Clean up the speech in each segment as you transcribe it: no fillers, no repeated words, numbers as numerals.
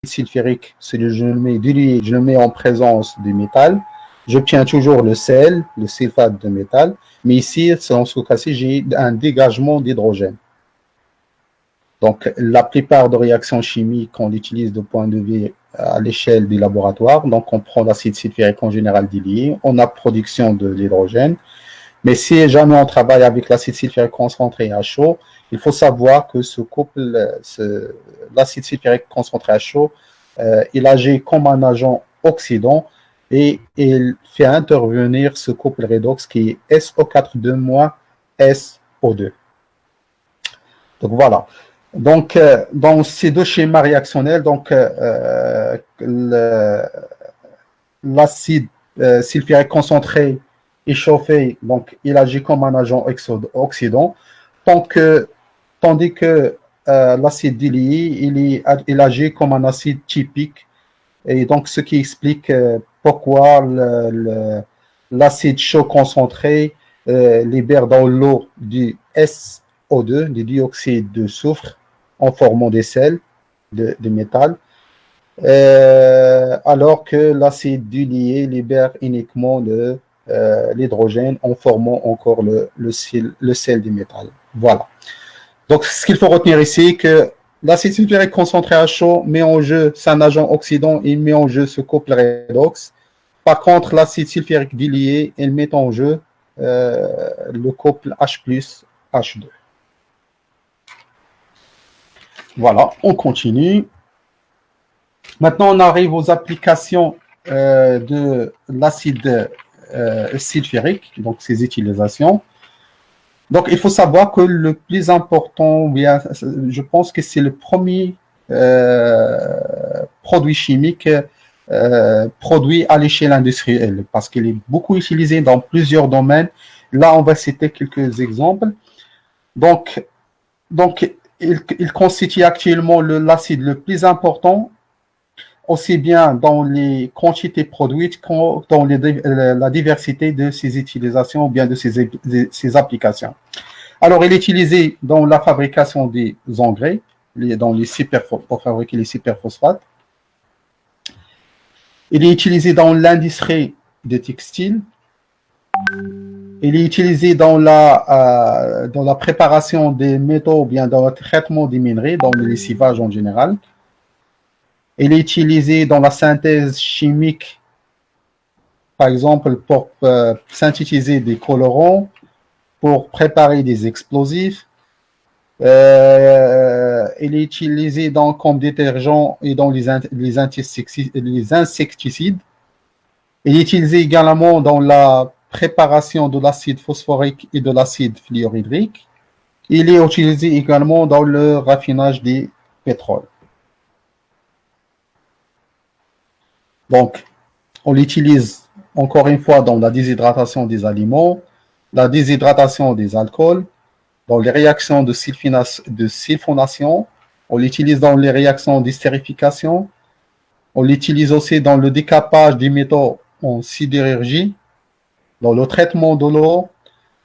sulfurique, je le mets dilué, je le mets en présence du métal, j'obtiens toujours le sel, le sulfate de métal, mais ici, dans ce cas-ci, j'ai un dégagement d'hydrogène. Donc, la plupart des réactions chimiques qu'on utilise de point de vue à l'échelle du laboratoire, donc on prend l'acide sulfurique en général dilué, on a production de l'hydrogène, mais si jamais on travaille avec l'acide sulfurique concentré à chaud, il faut savoir que ce couple, l'acide sulfurique concentré à chaud, il agit comme un agent oxydant et il fait intervenir ce couple redox qui est SO4 2-SO2. Donc voilà. Donc, dans ces deux schémas réactionnels, donc l'acide sulfurique concentré échauffé, donc il agit comme un agent oxydant, tandis que l'acide dilué, il agit comme un acide typique, et donc ce qui explique pourquoi l'acide chaud concentré libère dans l'eau du SO2, du dioxyde de soufre, en formant des sels de métal, alors que l'acide dilué libère uniquement l'hydrogène en formant encore le sel du métal. Voilà. Donc, ce qu'il faut retenir ici, c'est que l'acide sulfurique concentré à chaud met en jeu, c'est un agent oxydant, il met en jeu ce couple redox. Par contre, l'acide sulfurique dilué, il met en jeu le couple H plus H2. Voilà, on continue. Maintenant, on arrive aux applications de l'acide sulfurique, donc ses utilisations. Donc, il faut savoir que le plus important, bien, je pense que c'est le premier produit chimique produit à l'échelle industrielle, parce qu'il est beaucoup utilisé dans plusieurs domaines. Là, on va citer quelques exemples. Donc il constitue actuellement l'acide le plus important, aussi bien dans les quantités produites que dans la diversité de ses utilisations ou bien de ses applications. Alors, il est utilisé dans la fabrication des engrais, pour fabriquer les superphosphates. Il est utilisé dans l'industrie des textiles. Il est utilisé dans la préparation des métaux ou bien dans le traitement des minerais, dans le lessivage en général. Il est utilisé dans la synthèse chimique, par exemple pour synthétiser des colorants, pour préparer des explosifs. Il est utilisé comme détergent et dans les insecticides. Il est utilisé également dans la préparation de l'acide phosphorique et de l'acide fluorhydrique. Il est utilisé également dans le raffinage des pétroles. Donc, on l'utilise encore une fois dans la déshydratation des aliments, la déshydratation des alcools, dans les réactions de sulfonation, on l'utilise dans les réactions d'estérification, on l'utilise aussi dans le décapage des métaux en sidérurgie, dans le traitement de l'eau.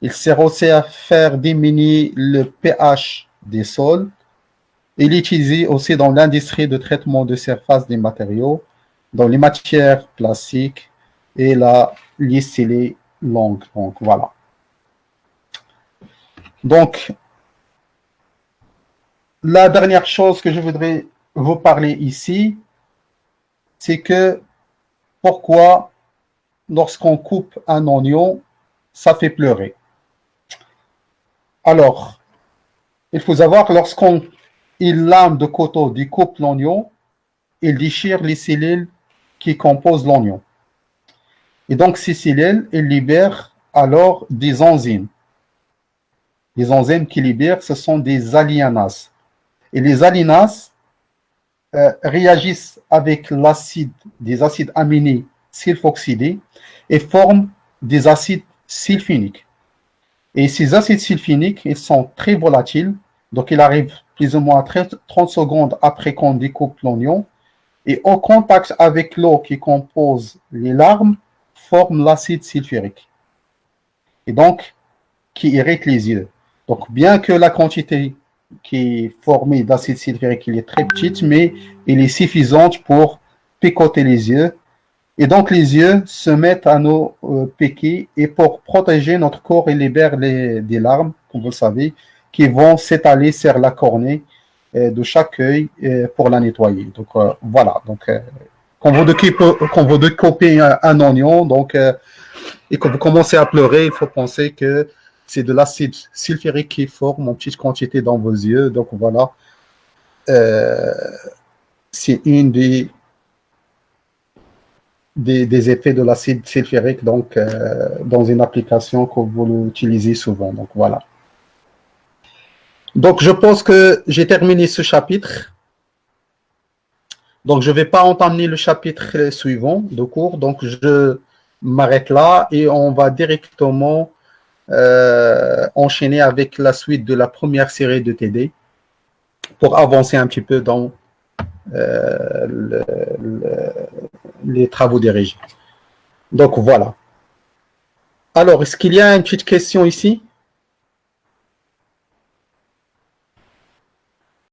Il sert aussi à faire diminuer le pH des sols. Il est utilisé aussi dans l'industrie de traitement de surface des matériaux, dans les matières plastiques et la lissélée longue. Donc, voilà. Donc, la dernière chose que je voudrais vous parler ici, c'est que pourquoi, lorsqu'on coupe un oignon, ça fait pleurer. Alors, il faut savoir, lorsqu'on lame de couteau découpe l'oignon, il déchire les cellules qui composent l'oignon. Et donc, ces cellules, elles libèrent alors des enzymes. Les enzymes qui libèrent, ce sont des allianas. Et les allianas réagissent avec des acides aminés sulfoxydés et forment des acides sulfiniques. Et ces acides sulfiniques, ils sont très volatiles, donc ils arrivent plus ou moins 30 secondes après qu'on découpe l'oignon, et au contact avec l'eau qui compose les larmes, forment l'acide sulfurique, et donc qui irrite les yeux. Donc bien que la quantité qui est formée d'acide sulfurique, il est très petite, mais elle est suffisante pour picoter les yeux. Et donc, les yeux se mettent à nous piquer et pour protéger notre corps, ils libèrent des larmes, comme vous le savez, qui vont s'étaler sur la cornée de chaque œil pour la nettoyer. Donc, voilà. Donc, quand vous découpez un oignon, donc, et que vous commencez à pleurer, il faut penser que c'est de l'acide sulfurique qui forme en petite quantité dans vos yeux. Donc, voilà. C'est une des effets de l'acide sulfurique donc, dans une application que vous l'utilisez souvent. Donc, voilà. Donc, je pense que j'ai terminé ce chapitre. Donc, je ne vais pas entamer le chapitre suivant de cours. Donc, je m'arrête là et on va directement enchaîner avec la suite de la première série de TD pour avancer un petit peu dans les travaux des régies. Donc, voilà. Alors, est-ce qu'il y a une petite question ici?